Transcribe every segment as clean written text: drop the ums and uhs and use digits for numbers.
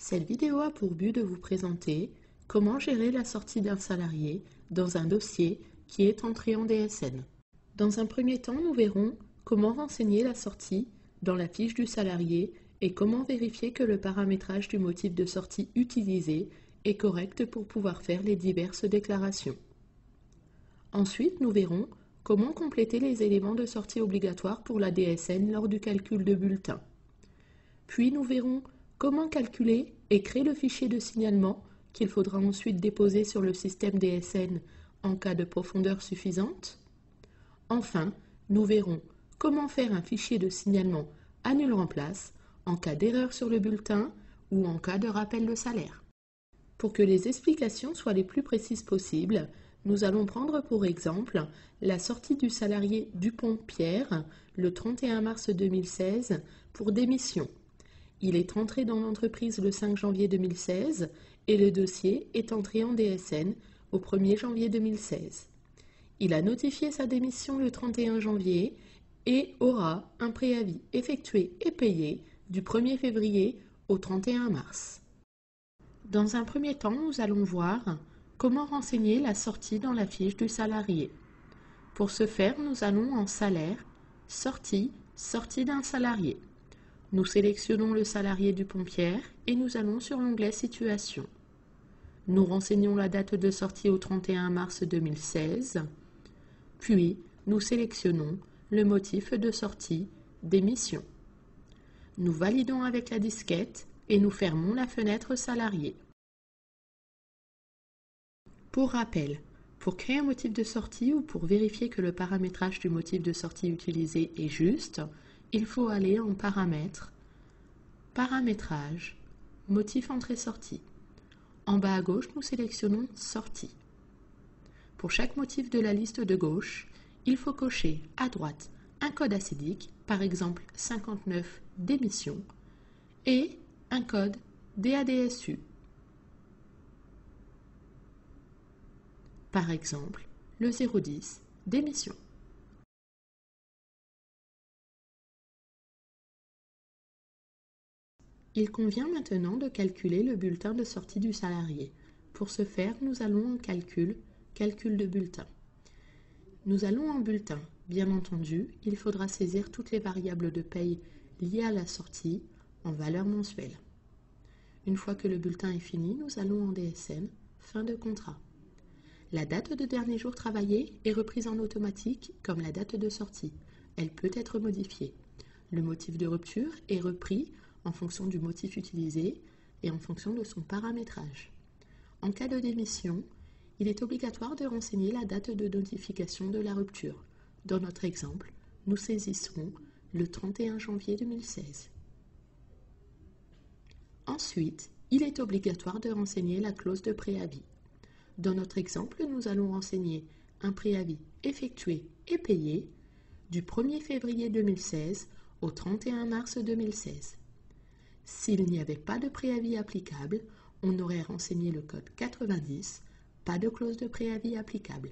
Cette vidéo a pour but de vous présenter comment gérer la sortie d'un salarié dans un dossier qui est entré en DSN. Dans un premier temps, nous verrons comment renseigner la sortie dans la fiche du salarié et comment vérifier que le paramétrage du motif de sortie utilisé est correct pour pouvoir faire les diverses déclarations. Ensuite, nous verrons comment compléter les éléments de sortie obligatoires pour la DSN lors du calcul de bulletin. Puis nous verrons comment calculer et créer le fichier de signalement qu'il faudra ensuite déposer sur le système DSN en cas de profondeur suffisante. Enfin, nous verrons comment faire un fichier de signalement à nul remplace en cas d'erreur sur le bulletin ou en cas de rappel de salaire. Pour que les explications soient les plus précises possibles, nous allons prendre pour exemple la sortie du salarié Dupont-Pierre le 31 mars 2016 pour démission. Il est entré dans l'entreprise le 5 janvier 2016 et le dossier est entré en DSN au 1er janvier 2016. Il a notifié sa démission le 31 janvier et aura un préavis effectué et payé du 1er février au 31 mars. Dans un premier temps, nous allons voir comment renseigner la sortie dans la fiche du salarié. Pour ce faire, nous allons en Salaire, Sortie, Sortie d'un salarié. Nous sélectionnons le salarié Dupont-Pierre et nous allons sur l'onglet Situation. Nous renseignons la date de sortie au 31 mars 2016, puis nous sélectionnons le motif de sortie Démission. Nous validons avec la disquette et nous fermons la fenêtre Salarié. Pour rappel, pour créer un motif de sortie ou pour vérifier que le paramétrage du motif de sortie utilisé est juste, il faut aller en Paramètres, Paramétrage, Motif entrée-sortie. En bas à gauche, nous sélectionnons Sortie. Pour chaque motif de la liste de gauche, il faut cocher à droite un code acédique, par exemple 59 démission, et un code DADSU. Par exemple, le 010 démission. Il convient maintenant de calculer le bulletin de sortie du salarié. Pour ce faire, nous allons en Calcul, Calcul de bulletin. Nous allons en Bulletin. Bien entendu, il faudra saisir toutes les variables de paye liées à la sortie en valeur mensuelle. Une fois que le bulletin est fini, nous allons en DSN, Fin de contrat. La date de dernier jour travaillé est reprise en automatique comme la date de sortie. Elle peut être modifiée. Le motif de rupture est repris en fonction du motif utilisé et en fonction de son paramétrage. En cas de démission, il est obligatoire de renseigner la date de notification de la rupture. Dans notre exemple, nous saisisserons le 31 janvier 2016. Ensuite, il est obligatoire de renseigner la clause de préavis. Dans notre exemple, nous allons renseigner un préavis effectué et payé du 1er février 2016 au 31 mars 2016. S'il n'y avait pas de préavis applicable, on aurait renseigné le code 90, pas de clause de préavis applicable.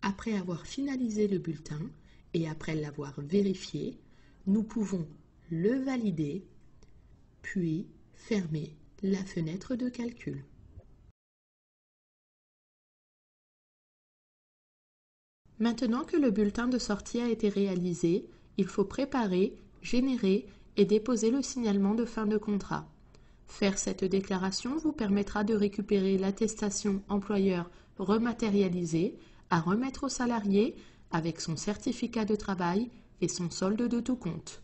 Après avoir finalisé le bulletin et après l'avoir vérifié, nous pouvons le valider, puis fermer la fenêtre de calcul. Maintenant que le bulletin de sortie a été réalisé, il faut préparer, générer et déposer le signalement de fin de contrat. Faire cette déclaration vous permettra de récupérer l'attestation employeur rematérialisée à remettre au salarié avec son certificat de travail et son solde de tout compte.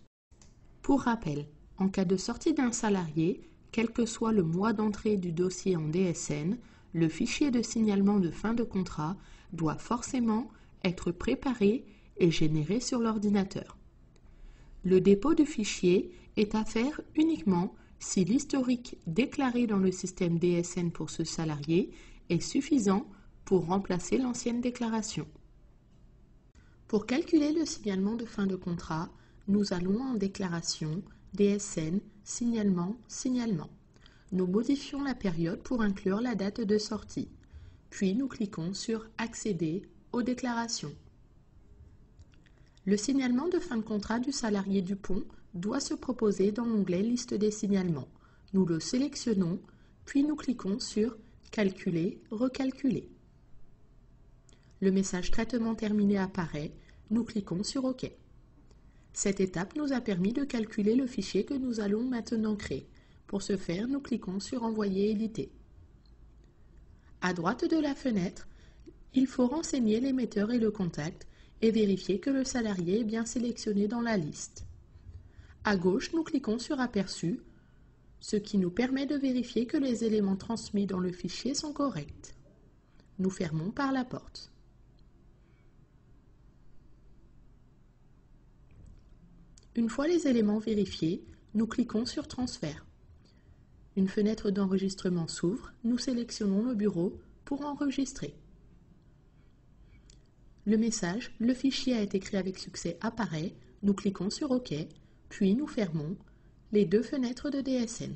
Pour rappel, en cas de sortie d'un salarié, quel que soit le mois d'entrée du dossier en DSN, le fichier de signalement de fin de contrat doit forcément être préparé et généré sur l'ordinateur. Le dépôt du fichier est à faire uniquement si l'historique déclaré dans le système DSN pour ce salarié est suffisant pour remplacer l'ancienne déclaration. Pour calculer le signalement de fin de contrat, nous allons en Déclaration, DSN, Signalement, Signalement. Nous modifions la période pour inclure la date de sortie. Puis nous cliquons sur Accéder aux déclarations. Le signalement de fin de contrat du salarié Dupont doit se proposer dans l'onglet Liste des signalements. Nous le sélectionnons, puis nous cliquons sur « Calculer, recalculer ». Le message « Traitement terminé » apparaît, nous cliquons sur « OK ». Cette étape nous a permis de calculer le fichier que nous allons maintenant créer. Pour ce faire, nous cliquons sur « Envoyer, éditer ». À droite de la fenêtre, il faut renseigner l'émetteur et le contact et vérifier que le salarié est bien sélectionné dans la liste. À gauche, nous cliquons sur « Aperçu », ce qui nous permet de vérifier que les éléments transmis dans le fichier sont corrects. Nous fermons par la porte. Une fois les éléments vérifiés, nous cliquons sur « Transfert ». Une fenêtre d'enregistrement s'ouvre, nous sélectionnons le bureau pour enregistrer. Le message « Le fichier a été créé avec succès » apparaît, nous cliquons sur « OK », puis nous fermons les deux fenêtres de DSN.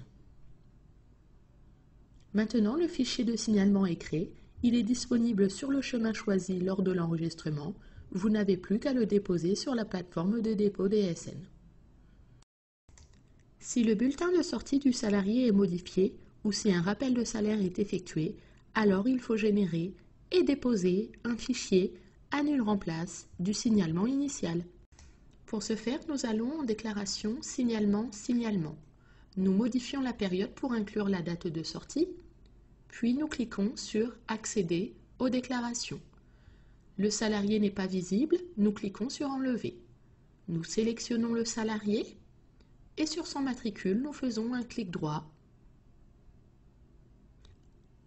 Maintenant, le fichier de signalement est créé, il est disponible sur le chemin choisi lors de l'enregistrement. Vous n'avez plus qu'à le déposer sur la plateforme de dépôt DSN. Si le bulletin de sortie du salarié est modifié ou si un rappel de salaire est effectué, alors il faut générer et déposer un fichier Annule remplace du signalement initial. Pour ce faire, nous allons en déclaration signalement. Nous modifions la période pour inclure la date de sortie, puis nous cliquons sur Accéder aux déclarations. Le salarié n'est pas visible, nous cliquons sur Enlever. Nous sélectionnons le salarié et sur son matricule, nous faisons un clic droit.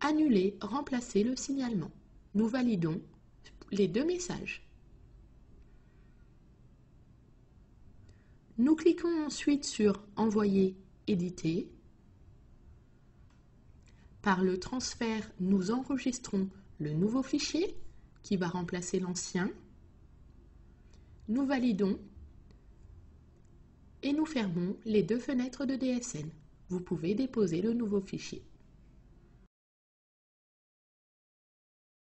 Annuler, remplacer le signalement. Nous validons les deux messages. Nous cliquons ensuite sur Envoyer, éditer. Par le transfert, nous enregistrons le nouveau fichier qui va remplacer l'ancien. Nous validons et nous fermons les deux fenêtres de DSN. Vous pouvez déposer le nouveau fichier.